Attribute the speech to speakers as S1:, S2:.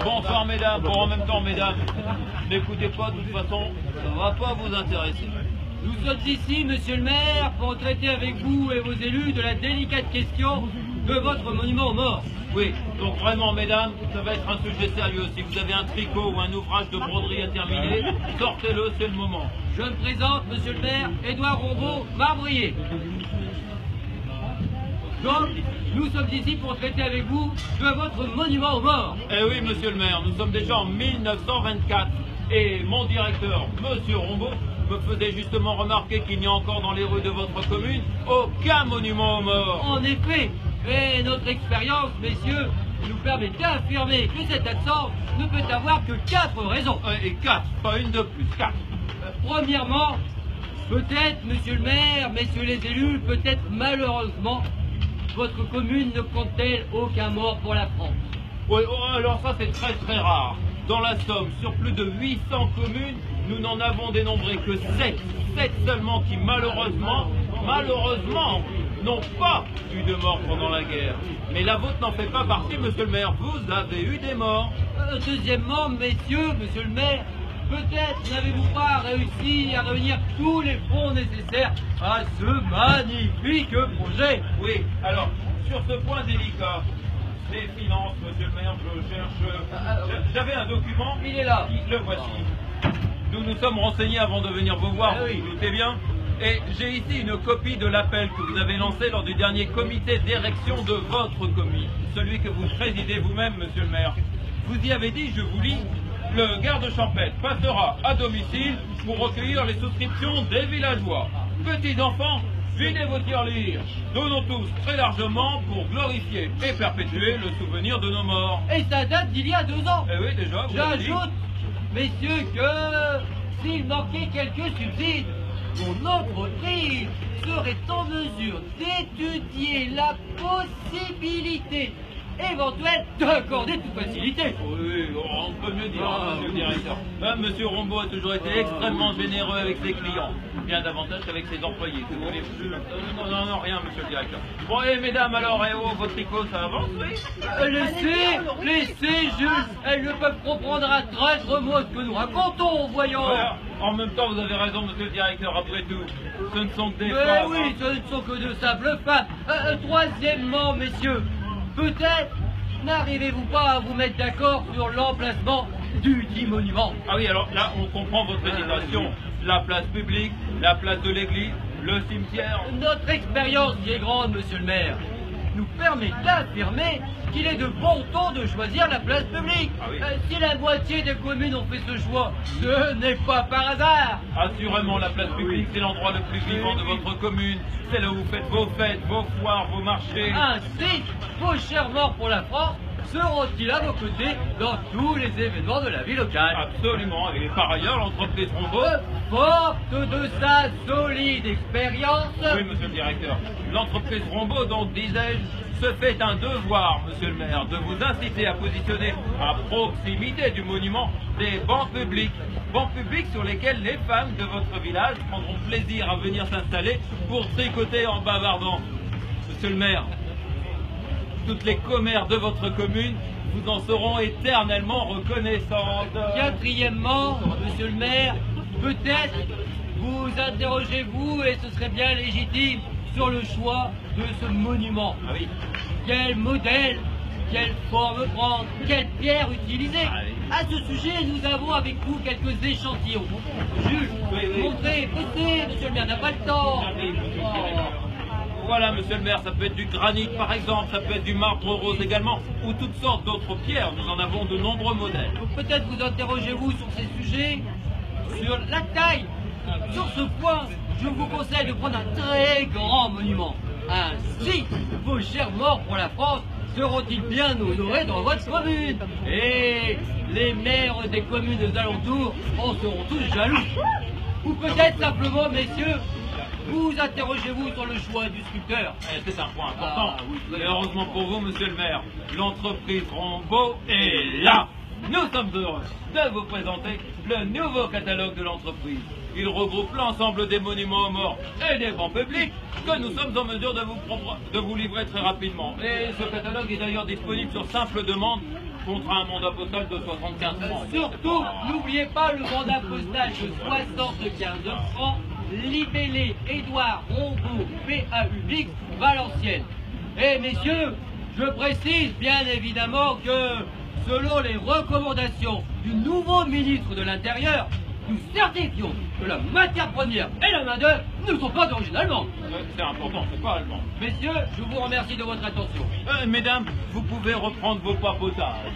S1: Bonsoir mesdames, bon en même temps mesdames, n'écoutez pas, de toute façon, ça ne va pas vous intéresser.
S2: Nous sommes ici, monsieur le maire, pour traiter avec vous et vos élus de la délicate question de votre monument aux morts.
S1: Oui, donc vraiment mesdames, ça va être un sujet sérieux. Si vous avez un tricot ou un ouvrage de broderie à terminer, sortez-le, c'est le moment.
S2: Je me présente, monsieur le maire, Édouard Rondeau, marbrier. Donc, nous sommes ici pour traiter avec vous de votre monument aux morts.
S1: Eh oui, monsieur le maire, nous sommes déjà en 1924 et mon directeur, monsieur Rombaud, me faisait justement remarquer qu'il n'y a encore dans les rues de votre commune aucun monument aux morts.
S2: En effet, et notre expérience, messieurs, nous permet d'affirmer que cette absence ne peut avoir que 4 raisons.
S1: Et 4, pas une de plus, 4.
S2: Premièrement, peut-être, monsieur le maire, messieurs les élus, peut-être malheureusement, votre commune ne compte-t-elle aucun mort pour la France.
S1: Oui, alors ça c'est très très rare. Dans la Somme, sur plus de 800 communes, nous n'en avons dénombré que 7. 7 seulement qui malheureusement, n'ont pas eu de mort pendant la guerre. Mais la vôtre n'en fait pas partie, monsieur le maire. Vous avez eu des morts.
S2: Deuxièmement, messieurs, monsieur le maire, peut-être n'avez-vous pas réussi à réunir tous les fonds nécessaires à ce magnifique projet.
S1: Oui, alors, sur ce point délicat, les finances, monsieur le maire, je cherche... J'avais un document.
S2: Il est là.
S1: Le voici. Nous nous sommes renseignés avant de venir vous voir,
S2: oui.
S1: vous doutez bien. Et j'ai ici une copie de l'appel que vous avez lancé lors du dernier comité d'érection de votre commune, celui que vous présidez vous-même, monsieur le maire. Vous y avez dit, je vous lis, le garde champêtre passera à domicile pour recueillir les souscriptions des villageois. Petits enfants, videz vos tirelires. Donnons tous très largement pour glorifier et perpétuer le souvenir de nos morts.
S2: Et ça date d'il y a 2 ans.
S1: Eh oui, déjà, vous l'avez dit.
S2: J'ajoute, messieurs, que s'il manquait quelques subsides, mon entreprise serait en mesure d'étudier la possibilité éventuelle d'accorder toute facilité.
S1: Oui, on peut mieux dire, monsieur le directeur. Monsieur Rombaud a toujours été extrêmement généreux avec ses clients, bien davantage qu'avec ses employés. Que voulez-vous? Non, rien, monsieur le directeur. Bon, et mesdames, alors, vos tricots, ça avance, oui?
S2: Laissez, Jules, elles ne peuvent comprendre un traître mot ce que nous racontons, voyons.
S1: Voilà. En même temps, vous avez raison, monsieur le directeur, après tout, ce ne sont que des
S2: Mais
S1: femmes.
S2: oui, ce ne sont que de simples femmes. Troisièmement, messieurs, peut-être n'arrivez-vous pas à vous mettre d'accord sur l'emplacement du dit monument.
S1: Ah oui, alors là, on comprend votre hésitation. La place publique, la place de l'église, le cimetière.
S2: Notre expérience qui est grande, monsieur le maire, nous permet d'affirmer qu'il est de bon ton de choisir la place publique.
S1: Ah oui.
S2: Si la moitié des communes ont fait ce choix, ce n'est pas par hasard.
S1: Assurément, la place publique, c'est l'endroit le plus vivant de votre commune. C'est là où vous faites vos fêtes, vos foires, vos marchés.
S2: Ainsi, vos chers morts pour la France seront-ils à vos côtés dans tous les événements de la vie locale.
S1: Absolument. Et par ailleurs, l'entreprise Rombaud...
S2: Forte de sa solide expérience...
S1: Oui, monsieur le directeur. L'entreprise Rombaud, donc, disais-je, se fait un devoir, monsieur le maire, de vous inciter à positionner à proximité du monument des bancs publics. Bancs publics sur lesquels les femmes de votre village prendront plaisir à venir s'installer pour tricoter en bavardant. Monsieur le maire, toutes les commères de votre commune vous en seront éternellement reconnaissantes.
S2: Quatrièmement, monsieur le maire, peut-être vous interrogez-vous, et ce serait bien légitime, sur le choix de ce monument.
S1: Ah oui.
S2: Quel modèle, quelle forme prendre, quelle pierre utiliser.
S1: Ah oui.
S2: À ce sujet, nous avons avec nous quelques échantillons. Jules,
S1: Oui.
S2: montrez, poussez, monsieur le maire n'a pas le temps.
S1: Voilà, monsieur le maire, ça peut être du granit par exemple, ça peut être du marbre rose également, ou toutes sortes d'autres pierres. Nous en avons de nombreux modèles.
S2: Donc peut-être vous interrogez-vous sur ces sujets, sur la taille. Sur ce point, je vous conseille de prendre un très grand monument. Ainsi, vos chers morts pour la France seront-ils bien honorés dans votre commune. Et les maires des communes des alentours en seront tous jaloux. Ou peut-être simplement, messieurs, vous interrogez-vous sur le choix du sculpteur.
S1: C'est un point important.
S2: Ah, oui.
S1: Et heureusement pour vous, monsieur le maire, l'entreprise Rombaud est là. Nous sommes heureux de vous présenter le nouveau catalogue de l'entreprise. Il regroupe l'ensemble des monuments aux morts et des bancs publics que nous sommes en mesure de vous livrer très rapidement. Et ce catalogue est d'ailleurs disponible sur simple demande contre un mandat postal de 75 francs.
S2: Surtout, n'oubliez pas le mandat postal de 75 francs, libellé Édouard Rombaud, PAUX, Valenciennes. Et messieurs, je précise bien évidemment que, selon les recommandations du nouveau ministre de l'Intérieur, nous certifions que la matière première et la main-d'œuvre ne sont pas d'origine allemande.
S1: C'est important, c'est pas allemand.
S2: Messieurs, je vous remercie de votre attention.
S1: Mesdames, vous pouvez reprendre vos papotages.